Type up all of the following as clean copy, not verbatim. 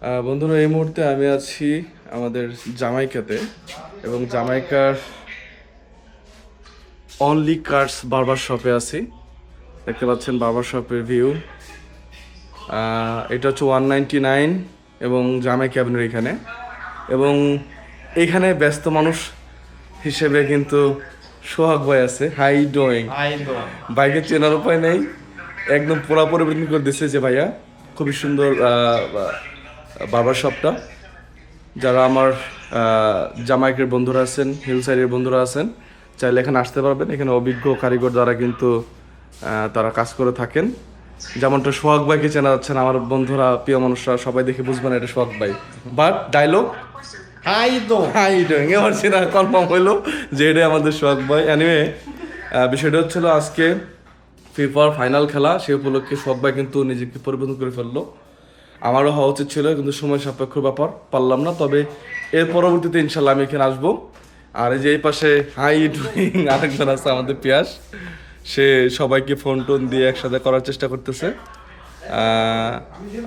বন্ধুরা, এই মুহূর্তে আমি আছি আমাদের জামাইকাতে এবং জামাইকার অনলি কার্স বারবার শপে আছি। দেখতে পাচ্ছেন বারবার শপের ভিউ। এটা হচ্ছে 199 এবং জামাই ক্যাবিনের এখানে। এবং এইখানে ব্যস্ত মানুষ হিসেবে কিন্তু সোহাগ ভাই আছে। Hi doing? বাইকের চেনার উপায় নেই, একদম পুরা পরিবর্তন করে দিচ্ছে যে ভাইয়া। খুবই সুন্দর বারবার শপটা। যারা আমার জামাইকের বন্ধুরা আছেন, হিল সাইডের বন্ধুরা আছেন, চাইলে এখানে আসতে পারবেন। এখানে অভিজ্ঞ কারিগর দ্বারা কিন্তু তারা কাজ করে থাকেন। যেমনটা সোহাগ ভাইকে চেনা যাচ্ছেন, আমার বন্ধুরা, প্রিয় মানুষরা সবাই দেখে বুঝবেন এটা সোহাগ ভাই। বাট ডায়লগ হাই ডুইং এবার সেটা কনফার্ম হইলো যে এটাই আমাদের সোহাগ ভাই। এনিওয়ে, বিষয়টা হচ্ছিল আজকে ফিফার ফাইনাল খেলা, সে উপলক্ষে সোহাগ ভাই কিন্তু নিজেকে পরিবর্তন করে ফেললো। আমারও হওয়া উচিত ছিল, কিন্তু সময় সাপেক্ষ ব্যাপার, পারলাম না। তবে এর পরবর্তীতে ইনশাল্লাহ আমি এখানে আসবো। আর এই যে এই পাশে হাই ডুইং আরেকজন আছে আমাদের পিয়াস, সে সবাইকে ফোন টোন দিয়ে একসাথে করার চেষ্টা করতেছে।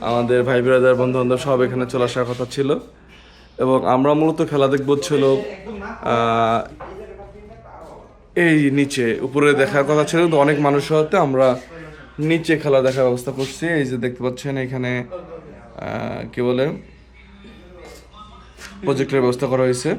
আমাদের ভাই ব্রাদার বন্ধু বান্ধব সব এখানে চলে আসার কথা ছিল এবং আমরা মূলত খেলা দেখবো ছিল এই নিচে। উপরে দেখার কথা ছিল কিন্তু অনেক মানুষ হতে আমরা নিচে খেলা দেখার ব্যবস্থা করছি। এই যে দেখতে পাচ্ছেন এখানে কি বলে প্রজেক্টের ব্যবস্থা করা হয়েছে।